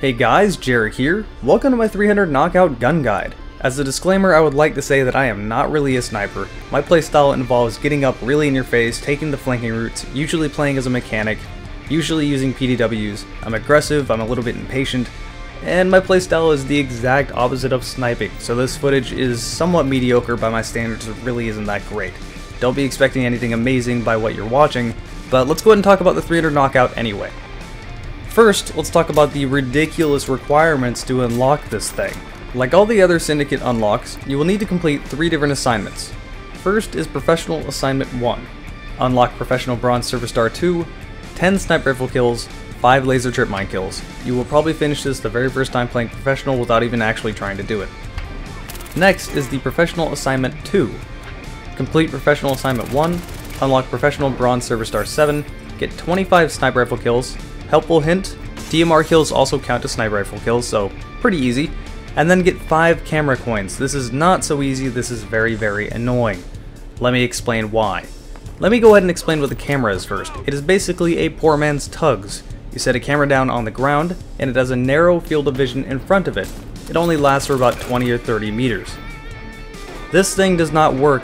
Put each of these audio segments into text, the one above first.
Hey guys, Jared here. Welcome to my 300 Knockout Gun Guide. As a disclaimer, I would like to say that I am not really a sniper. My playstyle involves getting up really in your face, taking the flanking routes, usually playing as a mechanic, usually using PDWs. I'm aggressive, I'm a little bit impatient, and my playstyle is the exact opposite of sniping, so this footage is somewhat mediocre by my standards. It really isn't that great. Don't be expecting anything amazing by what you're watching, but let's go ahead and talk about the 300 Knockout anyway. First, let's talk about the ridiculous requirements to unlock this thing. Like all the other Syndicate unlocks, you will need to complete 3 different assignments. First is Professional Assignment 1. Unlock Professional Bronze Service Star 2, 10 sniper rifle kills, 5 laser trip mine kills. You will probably finish this the very first time playing Professional without even actually trying to do it. Next is the Professional Assignment 2. Complete Professional Assignment 1, unlock Professional Bronze Service Star 7, get 25 sniper rifle kills. Helpful hint, DMR kills also count as sniper rifle kills, so pretty easy. And then get 5 camera coins. This is not so easy, this is very, very annoying. Let me explain why. Let me go ahead and explain what the camera is first. It is basically a poor man's tugs. You set a camera down on the ground, and it has a narrow field of vision in front of it. It only lasts for about 20 or 30 meters. This thing does not work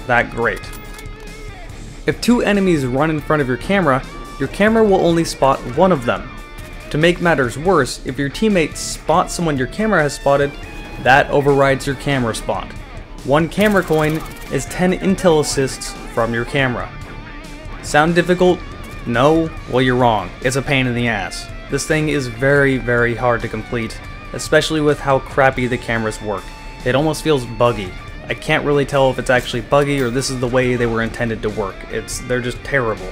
that great. If 2 enemies run in front of your camera will only spot one of them. To make matters worse, if your teammate spots someone your camera has spotted, that overrides your camera spot. 1 camera coin is 10 intel assists from your camera. Sound difficult? No? Well, you're wrong. It's a pain in the ass. This thing is very, very hard to complete, especially with how crappy the cameras work. It almost feels buggy. I can't really tell if it's actually buggy or this is the way they were intended to work. They're just terrible.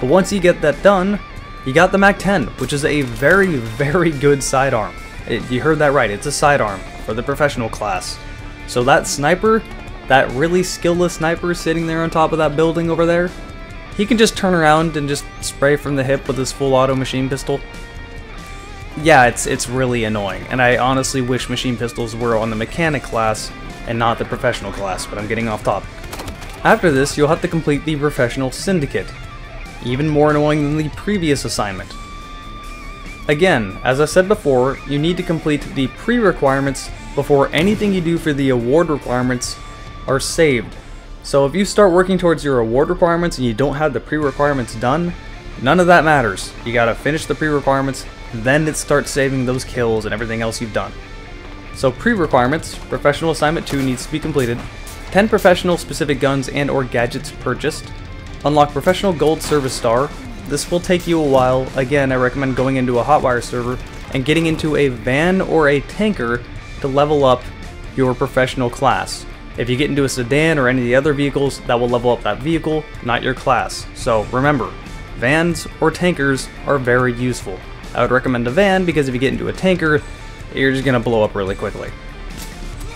But once you get that done, you got the MAC-10, which is a very, very good sidearm. You heard that right, it's a sidearm for the professional class. So that sniper, that really skillless sniper sitting there on top of that building over there, he can just turn around and just spray from the hip with his full auto machine pistol. Yeah, it's really annoying, and I honestly wish machine pistols were on the mechanic class and not the professional class, but I'm getting off topic. After this, you'll have to complete the Professional Syndicate. Even more annoying than the previous assignment. Again, as I said before, you need to complete the pre-requirements before anything you do for the award requirements are saved. So if you start working towards your award requirements and you don't have the pre-requirements done, none of that matters. You gotta finish the pre-requirements, then it starts saving those kills and everything else you've done. So pre-requirements, Professional Assignment 2 needs to be completed, 10 professional specific guns and or gadgets purchased, unlock Professional Gold Service Star. This will take you a while. Again, I recommend going into a hotwire server and getting into a van or a tanker to level up your professional class. If you get into a sedan or any of the other vehicles, that will level up that vehicle, not your class. So remember, vans or tankers are very useful. I would recommend a van because if you get into a tanker, you're just going to blow up really quickly.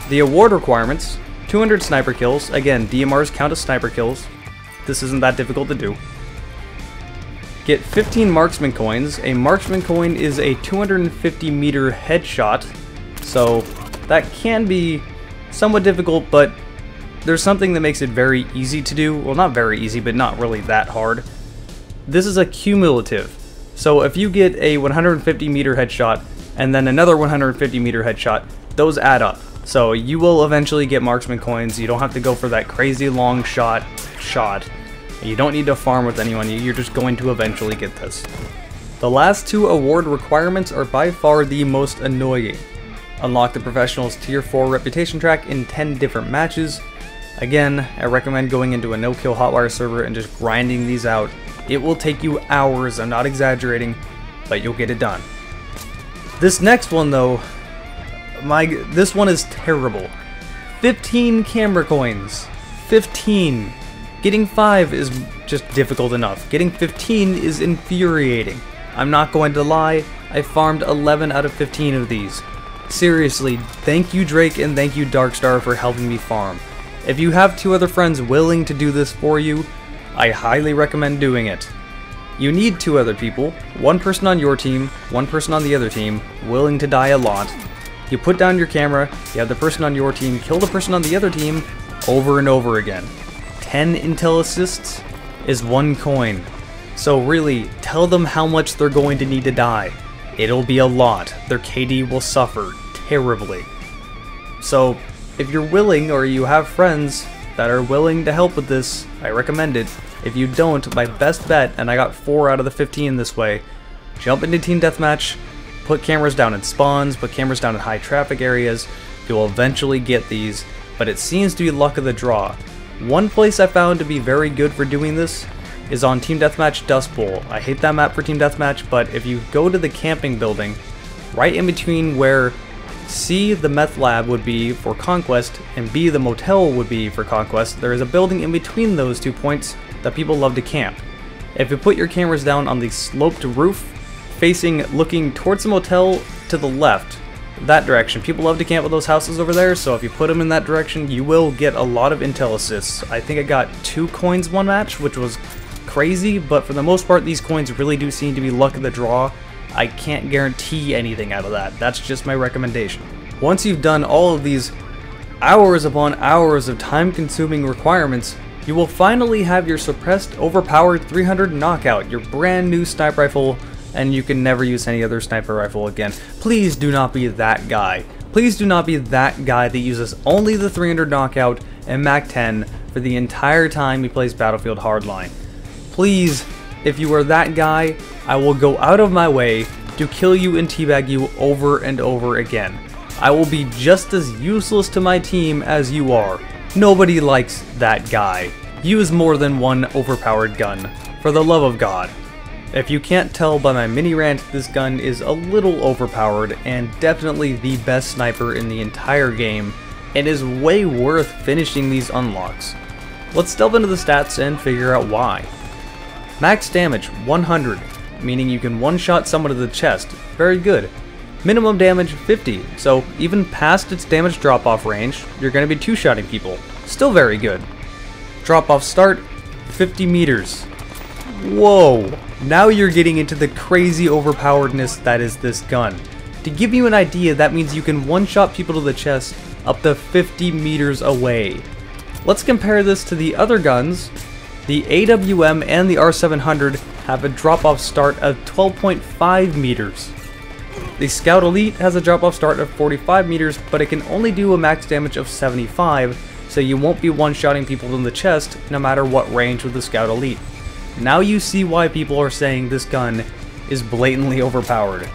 The award requirements, 200 sniper kills. Again, DMRs count as sniper kills. This isn't that difficult to do. Get 15 marksman coins. A marksman coin is a 250 meter headshot, so that can be somewhat difficult, but there's something that makes it very easy to do. Well, not very easy, but not really that hard. This is a cumulative. So if you get a 150 meter headshot and then another 150 meter headshot, those add up. So you will eventually get marksman coins. You don't have to go for that crazy long shot. You don't need to farm with anyone, you're just going to eventually get this. The last 2 award requirements are by far the most annoying. Unlock the Professional's Tier 4 reputation track in 10 different matches. Again, I recommend going into a no-kill hotwire server and just grinding these out. It will take you hours, I'm not exaggerating, but you'll get it done. This next one though, this one is terrible. 15 camera coins. 15. Getting 5 is just difficult enough. Getting 15 is infuriating. I'm not going to lie, I farmed 11 out of 15 of these. Seriously, thank you Drake and thank you Darkstar for helping me farm. If you have 2 other friends willing to do this for you, I highly recommend doing it. You need 2 other people, 1 person on your team, 1 person on the other team, willing to die a lot. You put down your camera, you have the person on your team kill the person on the other team over and over again. 10 intel assists is 1 coin. So really, tell them how much they're going to need to die. it'll be a lot. Their KD will suffer terribly. So if you're willing, or you have friends that are willing to help with this, I recommend it. If you don't, my best bet, and I got 4 out of the 15 this way, jump into Team Deathmatch, put cameras down in spawns, put cameras down in high traffic areas. You'll eventually get these, but it seems to be luck of the draw. One place I found to be very good for doing this is on Team Deathmatch Dust Bowl. I hate that map for Team Deathmatch, but if you go to the camping building, right in between where C, the meth lab, would be for Conquest, and B, the motel would be for Conquest, there is a building in between those 2 points that people love to camp. If you put your cameras down on the sloped roof, looking towards the motel to the left, that direction, people love to camp with those houses over there, so if you put them in that direction, you will get a lot of intel assists. I think I got 2 coins one match, which was crazy, but for the most part, these coins really do seem to be luck of the draw. I can't guarantee anything out of that. That's just my recommendation. Once you've done all of these hours upon hours of time-consuming requirements, you will finally have your suppressed, overpowered 300 knockout, your brand new sniper rifle, and you can never use any other sniper rifle again. Please do not be that guy. Please do not be that guy that uses only the 300 knockout and MAC-10 for the entire time he plays Battlefield Hardline. Please, if you are that guy, I will go out of my way to kill you and teabag you over and over again. I will be just as useless to my team as you are. Nobody likes that guy. Use more than one overpowered gun, for the love of God. If you can't tell by my mini rant, this gun is a little overpowered and definitely the best sniper in the entire game, and is way worth finishing these unlocks. Let's delve into the stats and figure out why. Max damage 100, meaning you can one-shot someone to the chest, very good. Minimum damage 50, so even past its damage drop-off range, you're going to be two-shotting people, still very good. Drop-off start 50 meters. Whoa, now you're getting into the crazy overpoweredness that is this gun. To give you an idea, that means you can one-shot people to the chest up to 50 meters away. Let's compare this to the other guns. The AWM and the R700 have a drop-off start of 12.5 meters. The Scout Elite has a drop-off start of 45 meters, but it can only do a max damage of 75, so you won't be one-shotting people in the chest no matter what range with the Scout Elite. Now you see why people are saying this gun is blatantly overpowered.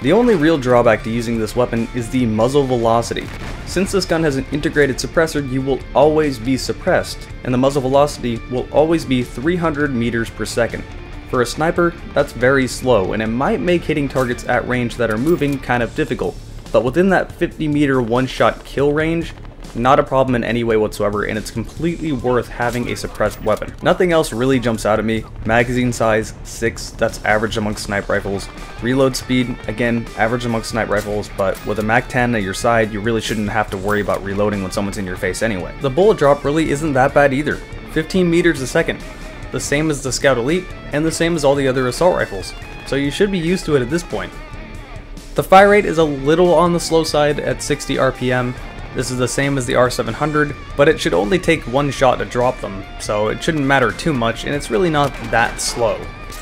The only real drawback to using this weapon is the muzzle velocity. Since this gun has an integrated suppressor, you will always be suppressed, and the muzzle velocity will always be 300 meters per second. For a sniper, that's very slow, and it might make hitting targets at range that are moving kind of difficult, but within that 50 meter one-shot kill range, not a problem in any way whatsoever, and it's completely worth having a suppressed weapon. Nothing else really jumps out at me. Magazine size 6, that's average amongst sniper rifles. Reload speed, again, average amongst sniper rifles, but with a MAC-10 at your side, you really shouldn't have to worry about reloading when someone's in your face anyway. The bullet drop really isn't that bad either. 15 meters a second. The same as the Scout Elite, and the same as all the other assault rifles, so you should be used to it at this point. The fire rate is a little on the slow side at 60 RPM. This is the same as the R700, but it should only take one shot to drop them, so it shouldn't matter too much, and it's really not that slow.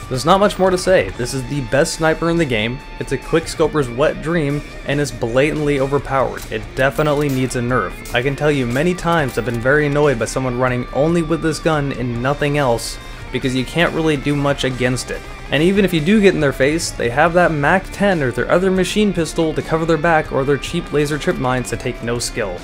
There's not much more to say. This is the best sniper in the game, it's a quickscoper's wet dream, and is blatantly overpowered. It definitely needs a nerf. I can tell you many times I've been very annoyed by someone running only with this gun and nothing else, because you can't really do much against it. And even if you do get in their face, they have that MAC-10 or their other machine pistol to cover their back, or their cheap laser trip mines that take no skill.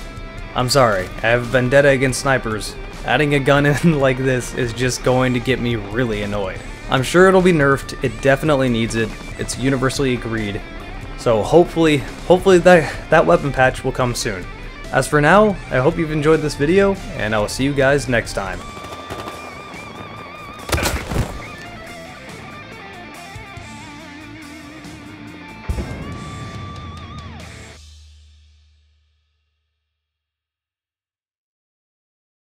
I'm sorry, I have a vendetta against snipers. Adding a gun in like this is just going to get me really annoyed. I'm sure it'll be nerfed, it definitely needs it, it's universally agreed. So hopefully that weapon patch will come soon. As for now, I hope you've enjoyed this video, and I will see you guys next time.